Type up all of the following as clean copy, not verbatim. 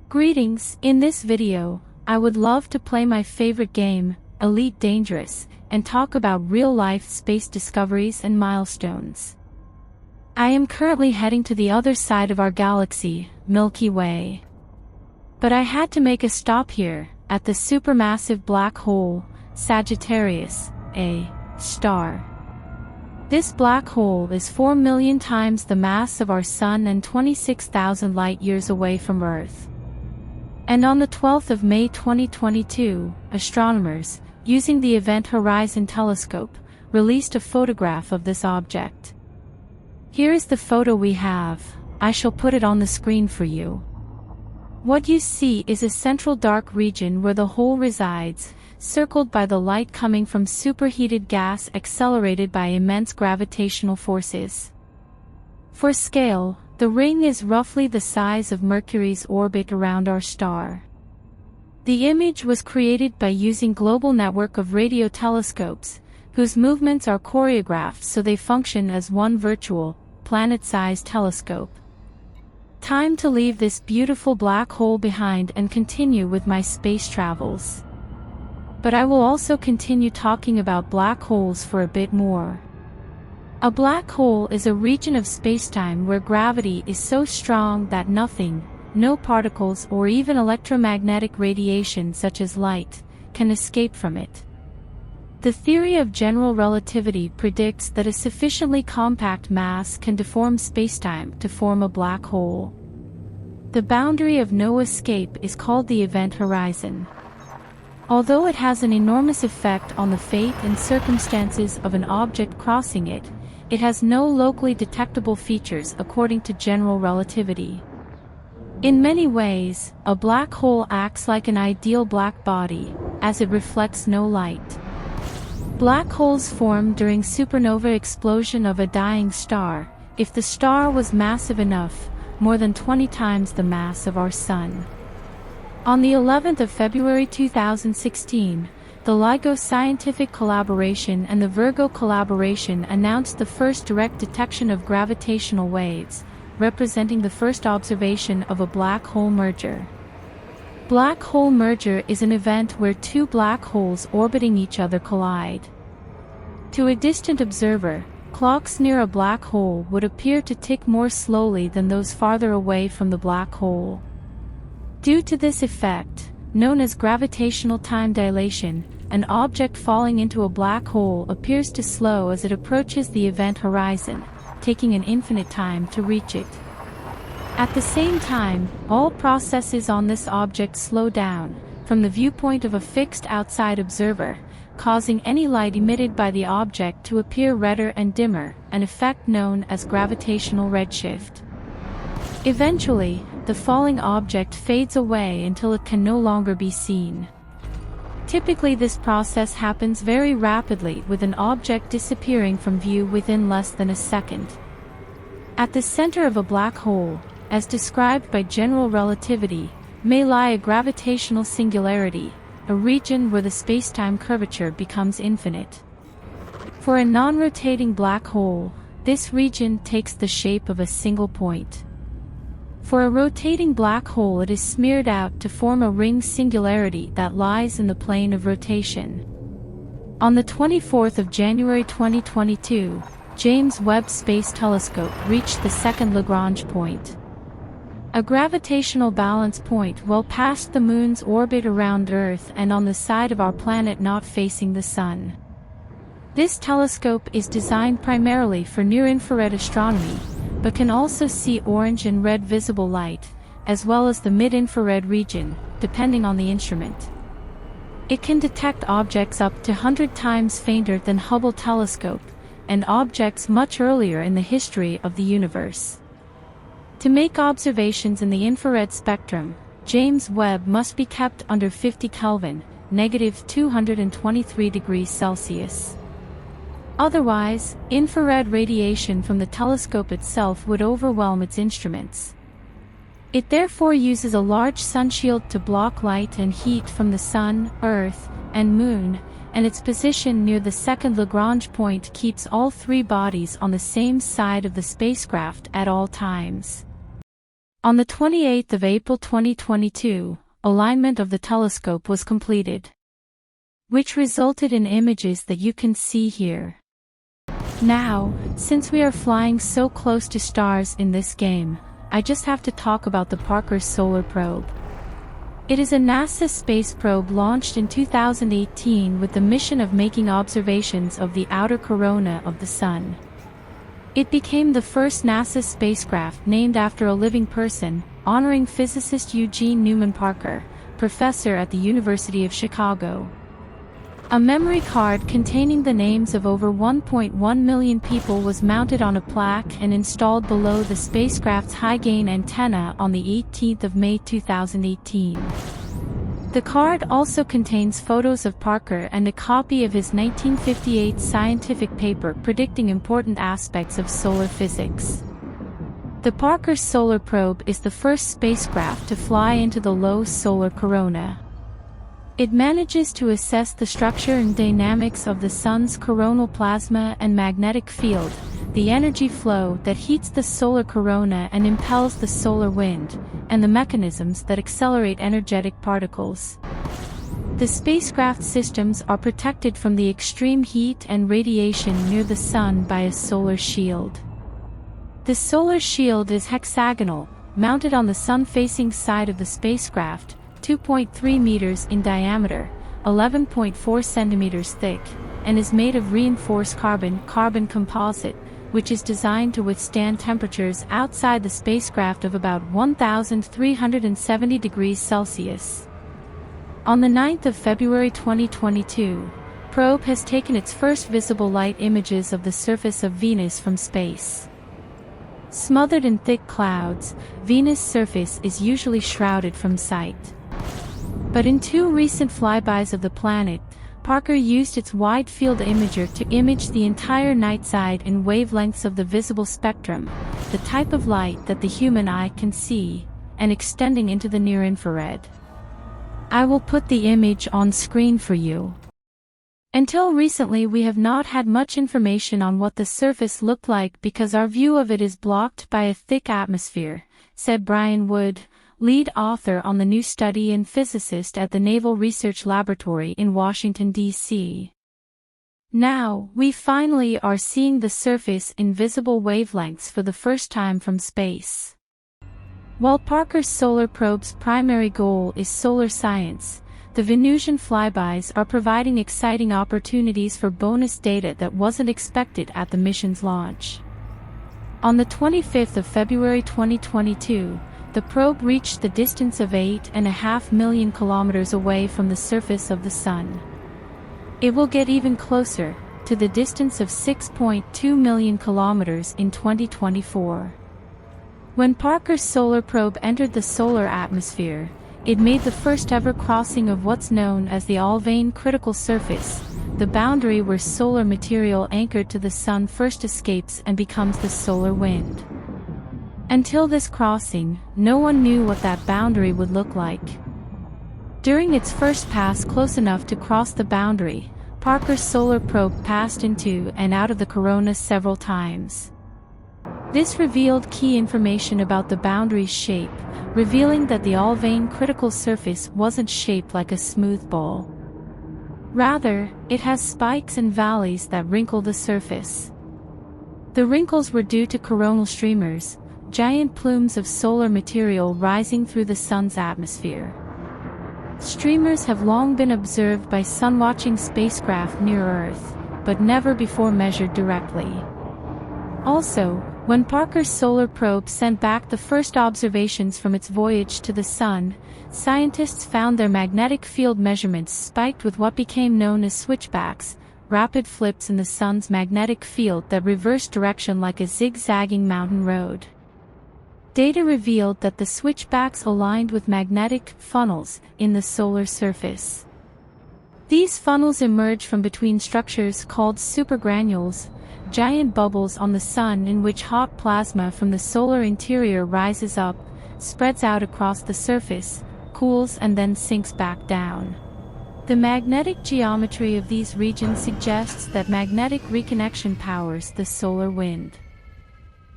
Greetings, in this video, I would love to play my favorite game, Elite Dangerous, and talk about real-life space discoveries and milestones. I am currently heading to the other side of our galaxy, Milky Way. But I had to make a stop here, at the supermassive black hole, Sagittarius, A star. This black hole is 4 million times the mass of our Sun and 26,000 light-years away from Earth. And on the 12th of May 2022, astronomers, using the Event Horizon Telescope, released a photograph of this object. Here is the photo we have. I shall put it on the screen for you. What you see is a central dark region where the hole resides, circled by the light coming from superheated gas accelerated by immense gravitational forces. For scale, the ring is roughly the size of Mercury's orbit around our star. The image was created by using global network of radio telescopes, whose movements are choreographed so they function as one virtual, planet-sized telescope. Time to leave this beautiful black hole behind and continue with my space travels. But I will also continue talking about black holes for a bit more. A black hole is a region of spacetime where gravity is so strong that nothing, no particles or even electromagnetic radiation such as light, can escape from it. The theory of general relativity predicts that a sufficiently compact mass can deform spacetime to form a black hole. The boundary of no escape is called the event horizon. Although it has an enormous effect on the fate and circumstances of an object crossing it, it has no locally detectable features according to general relativity. In many ways, a black hole acts like an ideal black body, as it reflects no light. Black holes form during supernova explosion of a dying star, if the star was massive enough, more than 20 times the mass of our Sun. On the 11th of February 2016, the LIGO Scientific Collaboration and the Virgo Collaboration announced the first direct detection of gravitational waves, representing the first observation of a black hole merger. Black hole merger is an event where two black holes orbiting each other collide. To a distant observer, clocks near a black hole would appear to tick more slowly than those farther away from the black hole. Due to this effect, known as gravitational time dilation, an object falling into a black hole appears to slow as it approaches the event horizon, taking an infinite time to reach it. At the same time, all processes on this object slow down, from the viewpoint of a fixed outside observer, causing any light emitted by the object to appear redder and dimmer, an effect known as gravitational redshift. Eventually, the falling object fades away until it can no longer be seen. Typically this process happens very rapidly, with an object disappearing from view within less than a second. At the center of a black hole, as described by general relativity, may lie a gravitational singularity, a region where the spacetime curvature becomes infinite. For a non-rotating black hole, this region takes the shape of a single point. For a rotating black hole, it is smeared out to form a ring singularity that lies in the plane of rotation. On the 24th of January 2022, James Webb Space Telescope reached the second Lagrange point, a gravitational balance point well past the Moon's orbit around Earth and on the side of our planet not facing the Sun. This telescope is designed primarily for near-infrared astronomy, but can also see orange and red visible light, as well as the mid-infrared region, depending on the instrument. It can detect objects up to 100 times fainter than Hubble telescope, and objects much earlier in the history of the universe. To make observations in the infrared spectrum, James Webb must be kept under 50 Kelvin, (-223 degrees Celsius). Otherwise, infrared radiation from the telescope itself would overwhelm its instruments. It therefore uses a large sunshield to block light and heat from the Sun, Earth, and Moon, and its position near the second Lagrange point keeps all three bodies on the same side of the spacecraft at all times. On the 28th of April 2022, alignment of the telescope was completed, which resulted in images that you can see here. Now, since we are flying so close to stars in this game, I just have to talk about the Parker Solar Probe. It is a NASA space probe launched in 2018 with the mission of making observations of the outer corona of the Sun. It became the first NASA spacecraft named after a living person, honoring physicist Eugene Newman Parker, professor at the University of Chicago. A memory card containing the names of over 1.1 million people was mounted on a plaque and installed below the spacecraft's high-gain antenna on the 18th of May 2018. The card also contains photos of Parker and a copy of his 1958 scientific paper predicting important aspects of solar physics. The Parker Solar Probe is the first spacecraft to fly into the low solar corona. It manages to assess the structure and dynamics of the Sun's coronal plasma and magnetic field, the energy flow that heats the solar corona and impels the solar wind, and the mechanisms that accelerate energetic particles. The spacecraft systems are protected from the extreme heat and radiation near the Sun by a solar shield. The solar shield is hexagonal, mounted on the Sun-facing side of the spacecraft, 2.3 meters in diameter, 11.4 centimeters thick, and is made of reinforced carbon composite, which is designed to withstand temperatures outside the spacecraft of about 1,370 degrees Celsius. On the 9th of February 2022, probe has taken its first visible light images of the surface of Venus from space. Smothered in thick clouds, Venus' surface is usually shrouded from sight. But in two recent flybys of the planet, Parker used its wide-field imager to image the entire night side in wavelengths of the visible spectrum, the type of light that the human eye can see, and extending into the near-infrared. I will put the image on screen for you. Until recently we have not had much information on what the surface looked like because our view of it is blocked by a thick atmosphere, said Brian Wood, lead author on the new study and physicist at the Naval Research Laboratory in Washington, D.C. Now, we finally are seeing the surface in visible wavelengths for the first time from space. While Parker's solar probe's primary goal is solar science, the Venusian flybys are providing exciting opportunities for bonus data that wasn't expected at the mission's launch. On the 25th of February 2022, the probe reached the distance of 8.5 million kilometers away from the surface of the Sun. It will get even closer, to the distance of 6.2 million kilometers in 2024. When Parker's solar probe entered the solar atmosphere, it made the first ever crossing of what's known as the Alfvén critical surface, the boundary where solar material anchored to the Sun first escapes and becomes the solar wind. Until this crossing, no one knew what that boundary would look like. During its first pass close enough to cross the boundary, Parker's solar probe passed into and out of the corona several times. This revealed key information about the boundary's shape, revealing that the Alfvén critical surface wasn't shaped like a smooth ball. Rather, it has spikes and valleys that wrinkle the surface. The wrinkles were due to coronal streamers, giant plumes of solar material rising through the Sun's atmosphere. Streamers have long been observed by sun-watching spacecraft near Earth, but never before measured directly. Also, when Parker's solar probe sent back the first observations from its voyage to the Sun, scientists found their magnetic field measurements spiked with what became known as switchbacks, rapid flips in the Sun's magnetic field that reversed direction like a zigzagging mountain road. Data revealed that the switchbacks aligned with magnetic funnels in the solar surface. These funnels emerge from between structures called supergranules, giant bubbles on the Sun in which hot plasma from the solar interior rises up, spreads out across the surface, cools and then sinks back down. The magnetic geometry of these regions suggests that magnetic reconnection powers the solar wind.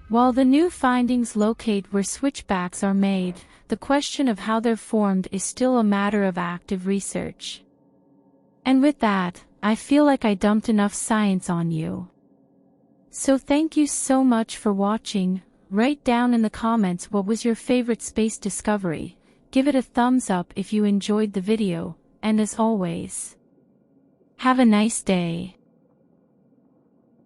While the new findings locate where switchbacks are made, the question of how they're formed is still a matter of active research. And with that, I feel like I dumped enough science on you. So thank you so much for watching. Write down in the comments what was your favorite space discovery, give it a thumbs up if you enjoyed the video, and as always, have a nice day.